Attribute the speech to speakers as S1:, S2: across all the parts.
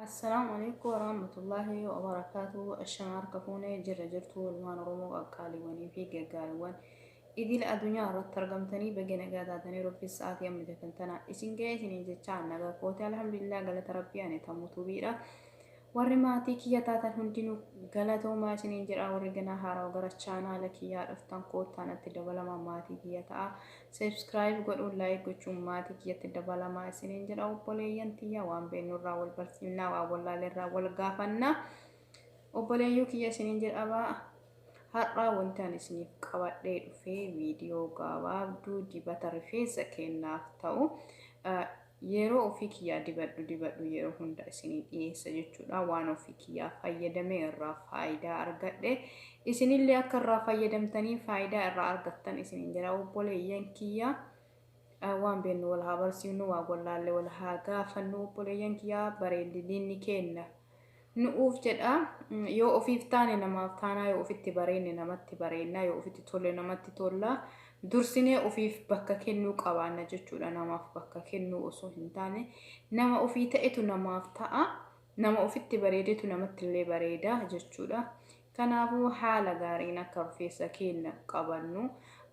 S1: السلام عليكم ورحمة الله وبركاته. الشمار كفوني جرجرتو الوان رومو أقالي وني في جالوان إذا الدنيا رت ترجمتني بجينا قاعدة تاني ربي الساعات يوم تكنتنا إسين جاي سنين جتشان نجا قوتي الحمد لله قالت ربي أنا تموتوا بيرا warri kiyya taatan hundinuu galatoomaa isiniin jedha warri ganaa haaraa gara chaanaalaa kiyyaa dhuftan koottaan itti dabalamaa maatii kiyya ta'a subscribe godhuun like gochuun maatii kiyyatti dabalamaa isiniin jedha obboleeyyan tiyya waan beennurraa wal barsiifnaa waan wallaalirraa wal gaafannaa obboleeyyuu kiyya isiniin jedha har'aa wanti ani isiniif qabadhee dhufee viidiyoo gabaabduu dibata rifeensa kennaaf ta'u yeroo ofii kiyyaa dibadhu yeroo hunda isinii dhiyeessa jechuudha waan ofii kiyyaa fayyadamee irraa faayidaa argadhe isinillee akka irraa fayyadamtanii faayidaa irraa argattan isiniin jedha obboleeyyan kiyyaa waan beennu wal haa barsiifnu waa wallaallee wal haa gaafannu obboleeyyan kiyyaa bareedinni kenna nuuf jedha yoo ofiif taane namaaf taanaa yoo ofitti bareenne namatti bareennaa yoo ofitti tolle namatti tollaa dursinee ofiif bakka kennuu qabaanna jechuudha namaaf bakka kennuu osoo hin taane nama ofii ta'etu namaaf ta'a nama ofitti bareedetu namatti illee bareeda jechuudha kanaafuu haala gaariin akka rifeensa keenya qabannu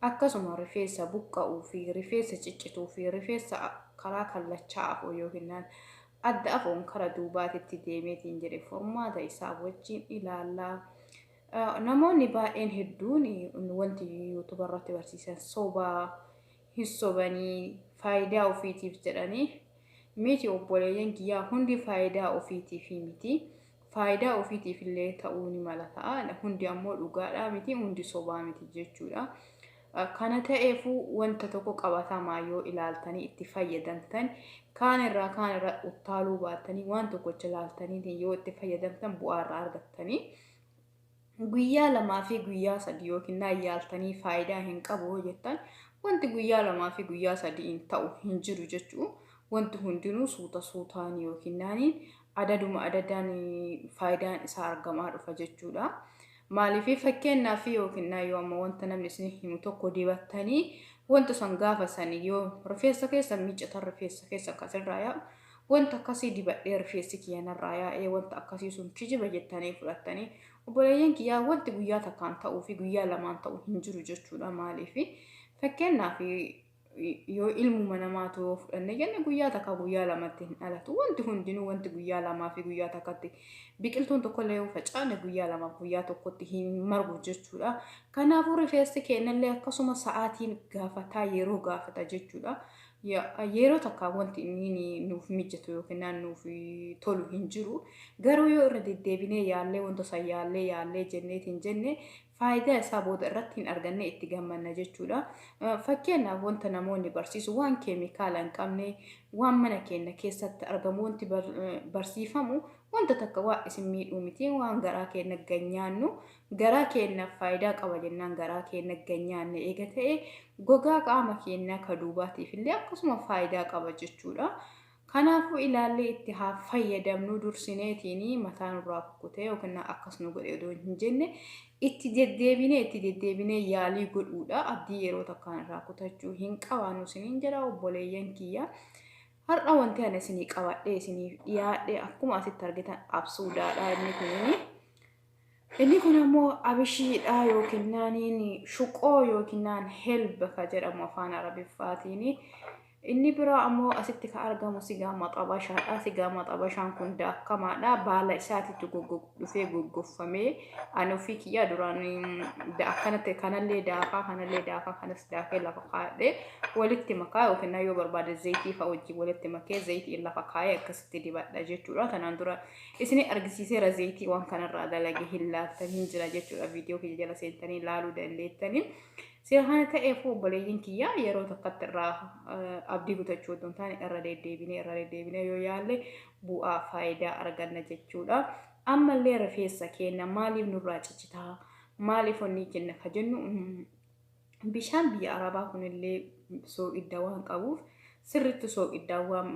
S1: akkasuma rifeensa buqqa'uu fi rifeensa ciccituu fi rifeensa karaa kallachaa afoo yookiin adda afoon karaa duubaatitti deemeetiin jedhe formaata isaa wajjin ilaallaa namoonni baay'een hedduun wanti YouTube irratti barsiisan sobaa hin sobanii faayidaa ofiitiif jedhanii miti obboleeyyan kiyyaa hundi faayidaa ofiitiif miti faayidaa ofiitiif illee ta'uu ni mala ta'a hundi ammoo dhugaadhaa miti hundi sobaa miti jechuudha kana ta'eefuu wanta tokko qabatamaa yoo ilaaltanii itti fayyadamtan kaan irraa uttaaluu baattanii waan tokkocha ilaaltanii yoo itti fayyadamtan bu'aa irraa argattanii guyyaa lamaa fi guyyaa sadii yookiin yaaltanii faayidaa hin qabu jettan wanti guyyaa lamaa fi guyyaa sadii hin ta'u hin jiru jechuu wanti hundinuu suutaan yookiin adadaan faayidaan isaa argamaa dhufa jechuudha maaliif fakkeenyaaf yookiin yoo amma wanta namni isin himu tokko dibattanii wanta san gaafa sanii yoo rifeensa keessa miicatan rifeensa keessa akkasirraa yaa'u wanta akkasii dibadhee rifeensi kiyyanarraa yaa'ee wanta akkasii sun kijiba jettanii fudhattanii obboleeyyan kiyyaa wanti guyyaa takkaan ta'uu fi guyyaa lamaan ta'uu hin jiru jechuudha maaliif fakkeenyaaf yoo ilmuma namaatu fudhanne jenne guyyaa takka guyyaa lamatti hin dhalatu wanti hundinuu wanti guyyaa lamaa fi guyyaa takkatti biqiltuun tokkollee yoo facaane guyyaa lamaaf guyyaa tokkotti hin margu jechuudha kanaafuu rifeensi keenyallee akkasuma sa'aatiin gaafataa yeroo gaafata jechuudha yeroo takka wanti inni nuuf mijatu yookiin nuuf tolu hin jiru garuu yoo irra deddeebinee yaallee wanta san yaallee jenneetiin jenne faayidaa isaa booda irratti hin arganne itti gammanna jechuudha fakkeenyaaf wanta namoonni barsiisu waan keemikaala hin qabne waan mana keenya keessatti argamu wanti barsiifamu wanta takka waa isin miidhuu miti waan garaa keenya ganyaannu garaa keenya faayidaa qaba jennaan garaa keenya ganyaanne eega ta'e gogaa qaama keenya ka duubaatiif illee akkasuma faayidaa qaba jechuudha kanaafuu ilaallee itti haa fayyadamnu dursineetiin mataan irraa kukkutee yookiin akkas nu godhee odoo hin jenne itti deddeebinee yaalii godhuudha abdii yeroo takkaan irraa kutachuu hin qabaannu isiniin jedha obboleeyyan kiyya har'a wanti ani isinii qabadhee isiniif dhiyaadhe akkuma asitti argitan absuudaadha inni kun ammoo abishiidha yookiin shuqoo yookiin helba ka jedhamu afaan arabiffaatiin inni biraa ammoo asitti ka argamu sigaa maxabashaadha sigaa maxabashaan kun daakkamaadha baala isaatitti dhufee goggoffamee ani ofii kiyyaa duraan akkanatti kanallee daafaa kanas daakee lafa kaa'ee walitti makaa yookiin yoo barbaade zayitii fa'a wajjin walitti makee zayitii lafa kaa'ee akkasitti dibadha jechuudha kanaan dura isin argisiiseera zayitii waan kanarraa dalagee hin laaltanii jira jechuudha viidiyoo kiyya jala seentanii ilaaluu dandeettanii Sirhaan ta'eef obboleeyyin kiyyaa yeroo tokkotti irraa abdii kutachuu odoo hin taane irra deddeebinee yoo yaalle bu'aa faayidaa arganna jechuudha. Ammallee rifeensa keenya maaliif nurraa ciccitaa maaliif onni kenna ka jennu bishaan biyya Arabaa kunillee soogidda waan qabuuf sirriitti soogiddaa waan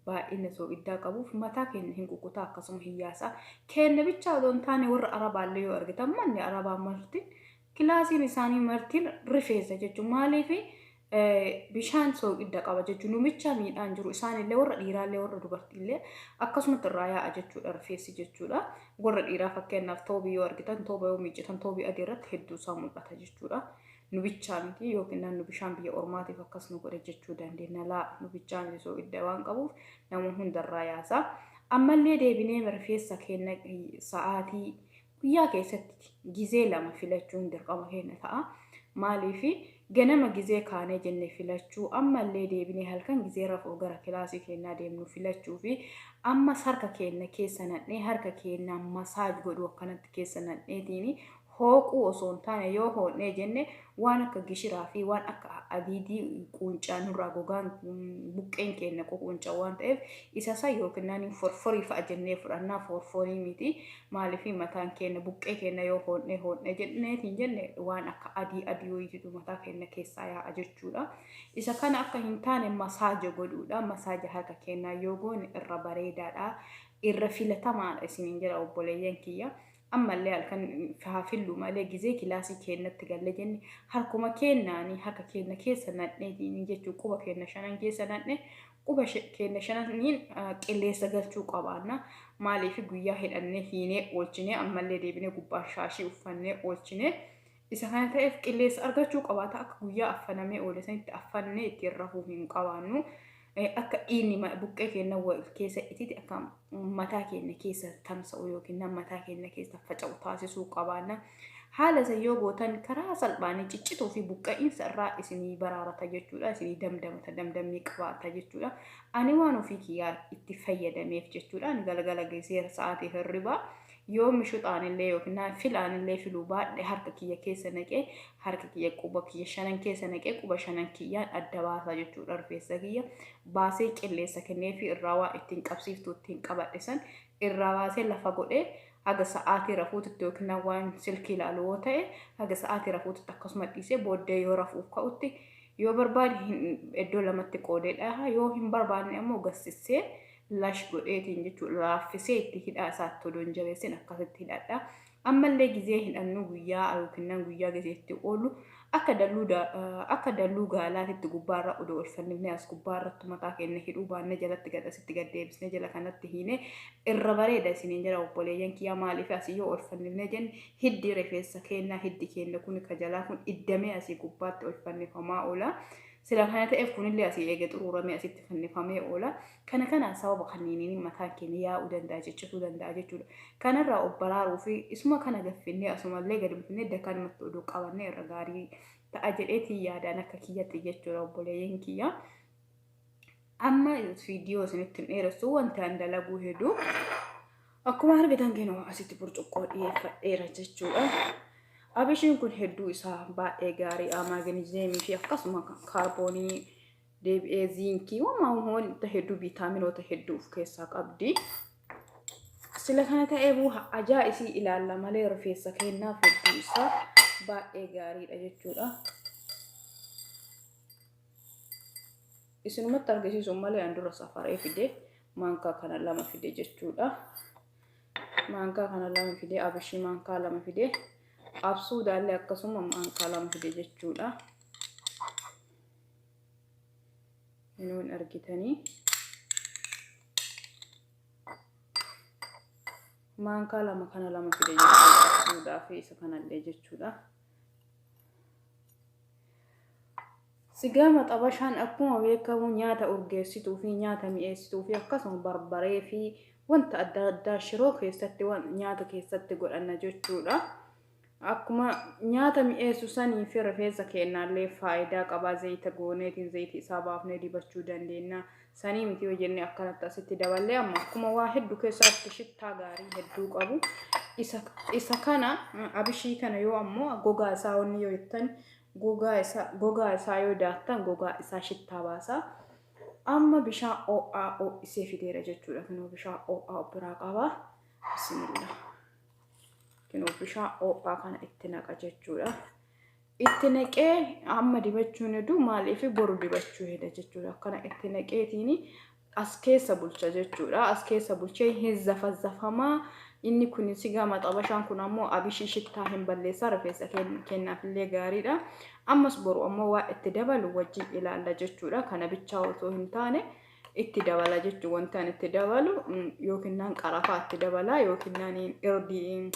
S1: baay'ina soogiddaa qabuuf mataa keenya hin kukkutaa akkasuma hiyyaasa keenya bicha odoo hin taane warra Arabaallee yoo argitan manni Arabaa marti kilaasiin isaanii martiin rifeensa jechuun maaliif bishaan soogidda qaba jechuun numicha miidhaan jiru isaanillee warra dhiiraallee warra dubartiillee akkasumatti irraa yaa'a jechuudha rifeensi jechuudha. Warra dhiiraa fakkeenyaaf toobii yoo argitan tooba yoo miiccitan toobii adii irratti hedduu isaa mul'ata jechuudha. Nubichaa miti yookiin naannu bishaan biyya ormaatiif akkas nu godhe jechuu dandeenya. Laa nubichaan soogidda waan qabuuf namoonni hundarraa yaasa. Ammallee deebinee rifeensa keenya sa'aatii guyyaa keessatti gizee lama filachuun dirqama keenya ta'a. Maaliifi ganama gizee kaanee jennee filachuu ammallee deebinee halkan gizee rafuu gara kilaasii keenyaa deemnu filachuu fi amma harka keenya keessa nadhee harka keenya masaaj godhu akkanatti keessa nadheetiin hooquu osoo hin taane yoo hoodnee jenne waan akka gishiraa fi waan akka adiidii quuncaa nurraa gogaan buqqeen keenya quuncaa waan ta'eef isa san yookiin naani forforii fa'a jennee fudhannaa forforii miti maaliifi mataan keenya buqqee keenya yoo hoodnee jenneetiin jenne waan akka adii wayiitu mataa keenya keessaa yaa'a jechuudha. Isa kana akka hin taane masaaja godhuudha. Masaaja harka keenyaa yoo goone irra bareedaadha. Irra filatamaadha isiniin jedha obboleeyyan kiyya. Ammallee halkan fillu malee gizee kilaasii keenyatti galle jenne harkuma keenyaanii harka keenya keessa nadheetiin jechuun quba keenya shanan keessa nadhe quba keenya shananiin qilleessa galchuu qabaanna. Maaliif guyyaa hidhannee hiinee oolchinee ammallee deebinee gubbaa shaashii uffannee oolchinee isa kana ta'eef qilleessa argachuu qabaata. Akka guyyaa affanamee oole sanitti affannee ittiin rafuu hin qabaannu. Akka inni buqqee keenya keessa itti akka mataa keenya keessa tamsa'u yookiin mataa keenya keessa faca'u taasisuu qabaanna. Haala isa yoo gootan karaa salphaanii ciccituu fi buqqa'insa irraa isinii baraarata jechuudha. Isinii damdamii qabaata jechuudha. Ani waan ofii kiyyaa itti fayyadameef jechuudha. Ani galgala geesseera sa'aatii hirribaa. Yoo mishuxaanillee yookiin filaanillee filuu baadhe harka kiyya keessa naqee harka kiyya quba kiyya shanan keessa naqee quba shanan kiyyaan adda baasa jechuudha. Rifeensa kiyya baasee qilleessa kennee fi irraa waa ittiin qabsiiftuu ittiin qabadhe san irraa baasee lafa godhee haga sa'aatii rafuutitti yookiin waan silkii ilaalu yoo ta'e haga sa'aatii rafuutitti akkasuma dhiisee booddee yoo rafuuf ka'utti yoo barbaade iddoo lamatti qoodeedha. Yoo hin barbaanne ammoo gassisee lash godheetiin jechuudha. Laaffisee itti hidhaa isaatti odoon jabeessin akkasitti hidhadha. Ammallee gizee hidhannu guyyaa yookiin guyyaa gizeetti oolu akka dalluu gaalaatitti gubbaarra odoo olfannifnee as gubbaarratti mataa keenya hidhuu baannee jalatti gadhasitti gaddeebisnee jala kanatti hiinee irra bareeda isiniin jira obboleeyyan kiyyaa. Maaliif asii yoo olfannifnee jenne hiddi rifeensa keenyaa hiddi keenya kun ka jalaa kun iddamee asii gubbaatti olfannifamaa oola. Sila kana ta'eef kunillee asii eege xuruuramee asitti fannifamee oola. Kana sababa kanniiniin mataan keenya yaa'uu danda'a jechuu danda'a jechuudha. Kanarraa of baraaruu fi isuma kana gaffinnee asumallee gadi buufnee dakkanumatti oduu qabannee irra gaarii ta'a jedheetiin yaadaan akka kiyyatti jechuudha obboleeyyan kiyya. Amma viidiyoo isinitti hin dheeressu wanti an dalaguu hedduu akkuma argitan keenya asitti burcuqqoo dhiyeeffadheera jechuudha. Abishiin kun hedduu isaa baay'ee gaarii maagneeziyeemii fi akkasuma kaarboonii deebi'ee ziinkii waan hedduu viitaaminoota hedduu of keessaa qabdi. Sila kana ta'ee ajaa'isii ilaalla malee rifeensa keenyaaf hedduu isaa baay'ee gaariidha jechuudha. Isinumatti argisiisuun malee an dura safaree fide maankaa kana lama fide jechuudha. Maankaa kana lama fide abishii maankaa lama fide. Absuudhaallee akkasuma maankaa lama fide jechuudha. Inuun argitanii maankaa lama kana lama fide jechuudha. Absuudhaa fi isa kanallee jechuudha. Sigaama xabashaan akkuma beekamu nyaata urgeessituu fi nyaata mi'eessituu fi akkasuma barbaree fi wanta adda addaa shiroo keessatti nyaata keessatti godhanna jechuudha. Akkuma nyaata mi'eessu sanii fi rifeensa keenyaallee faayidaa qaba. Zayita gooneetiin zayitii isaa baafnee dibachuu dandeenya. Sanii miti yoo jenne akkanatti asitti daballee amma akkuma waa hedduu keessatti shittaa gaarii hedduu qabu. Isa kana abishii kana yoo ammoo gogaa isaa wanni yoo jettan gogaa isaa yoo daattan gogaa isaa shittaa baasa. Amma bishaan ho'aa ho'isee fideera jechuudha. Kunoo bishaan ho'aa biraa qaba. Bismillah. Kunoo bishaan ho'aa kana itti naqa jechuudha. Itti naqee amma dibachuun hedduu maaliif boru dibachuu heda jechuudha. Akkana itti naqeetiin as keessa bulcha jechuudha. As keessa bulchee hin zafazzafamaa. Inni kun sigaama xabashaan kun ammoo abishii shittaa hin balleessa. Rifeensa keenyaafillee gaariidha. ammas boru ammoo waa itti dabalu wajjin ilaalla jechuudha. Kana bichaa otoo hin taane itti dabala jechuudha. Wanti ani itti dabalu yookiin naan qarafaa itti dabala yookiin naan irdii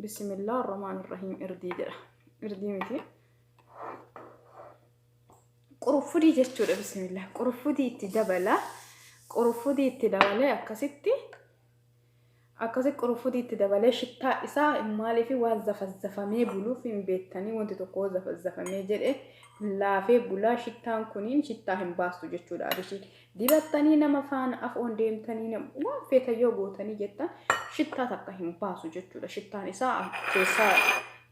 S1: bismillah ar-rahmaan ar-rahiim irdii jedha. Irdii miti. Qurufudii jechuudha bismillah. Qurufudii itti dabala. Qurufudii itti dabalee akkasitti qurufudii itti dabalee shittaa isaa maaliif waan zafazzafamee buluuf hin beektanii wanti tokko zafazzafamee jedhe laafee bulaa shittaan kuniin shittaa hin baastu jechuudha. Abishii dibattanii nama faana afoon deemtanii waan feetan yoo gootanii jettan shittaa takka hin baasu jechuudha. Shittaan isaa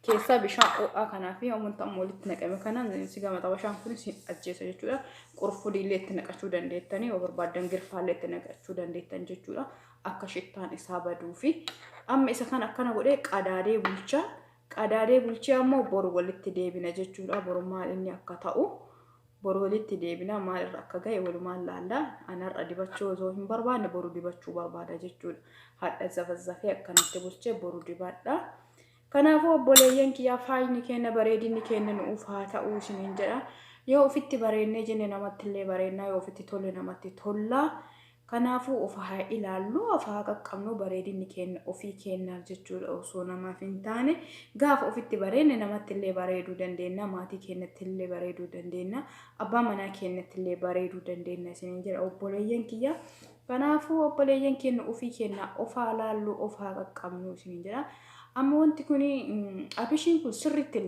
S1: keessa bishaan ho'aa kanaa fi amantaa walitti naqame kanaan si gama xabashaan kunis hin ajjeesa jechuudha. Qurufudii illee itti naqachuu dandeettanii yoo barbaadan girfaallee itti naqachuu dandeettan jechuudha. Akka shittaan isaa baduu fi amma isa kan akkana godhee qadaadee bulchaa. Qadaadee bulchaa ammoo boru walitti deebina jechuudha. Boru maal inni akka ta'u boru walitti deebina maalirra akka ga'e walumaan laalla. Anarra dibachuu osoo hin barbaanne boru dibachuu barbaada jechuudha. Hadha zafazzafee akkanatti bulchee boru dibadha. Kanaafuu obboleeyyan kiyyaa faayni kenna bareedinni kenna nuuf haa ta'uu isiniin jedha. Yoo ofitti bareennee jenne namatti illee bareennaa yoo ofitti tole namatti tolla. Kanaafuu of haa ilaallu of haa qaqqabnu bareedinni kenna ofii kennaaf jechuudha. Osoo namaaf hin taane gaafa ofitti bareenne namatti illee bareeduu dandeenya. Maatii keenyatti illee bareeduu dandeenya. Abbaa manaa keenyatti illee bareeduu dandeenya isiniin jedha obboleeyyan kiyyaa. Kanaafuu obboleeyyan kenna ofii kenna of haa ilaallu of haa qaqqabnu isiniin jedha. Amma wanti kuni abishiin kun sirriitti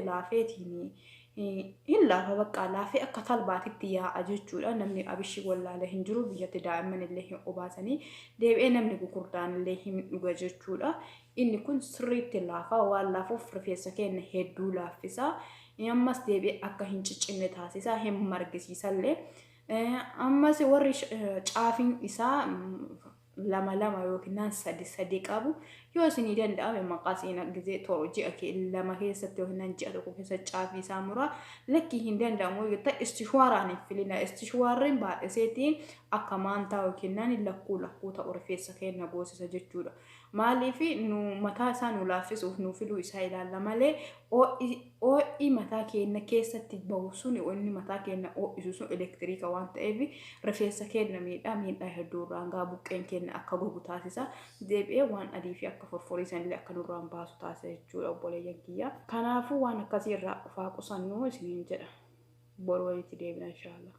S1: laafeetiin hin laafa bakka laafee akka talbaatitti yaa'a jechuudha. Namni abishii wallaale hin jiru biyyatti daa'imman illee hin obaasanii deebi'ee namni gurguddaan illee hin dhuga jechuudha. Inni kun sirriitti laafaa waan laafuuf rifeensa keenya hedduu laaffisa. Ammas deebi'ee akka hin ciccinne taasisa hin margisiisallee. Ammas warri caafiin isaa lama yookiin sadi qabu yoo isinii danda'ame maqaa seenaa gizee ji'a lama keessatti yookiin ji'a tokko keessatti caafii isaa muraa lakkii hin danda'amu yoo ta'e istishwaaraan hin filina. Istishwaarriin baay'iseetiin akka maantaa yookiin lakkuu ta'u rifeensa keenya goosisa jechuudha. Maaliif nu mataa isaa nu laaffisuuf nu filuu isaa ilaalla malee ho'i mataa keenya keessatti bahu sun inni mataa keenya ho'isu sun elektiriika waan ta'eef rifeensa keenya miidhaa hedduu irraan gaa buqqeen keenya akka gogu taasisa. Deebi'ee waan adii fi akka forforiisan illee akka nurraan baasu taasisa jechuudha obboleeyyan kiyyaa. Kanaafuu waan akkasii irraa of haa qusannu isiniin jedha. Boru walitti deebina inshaallah.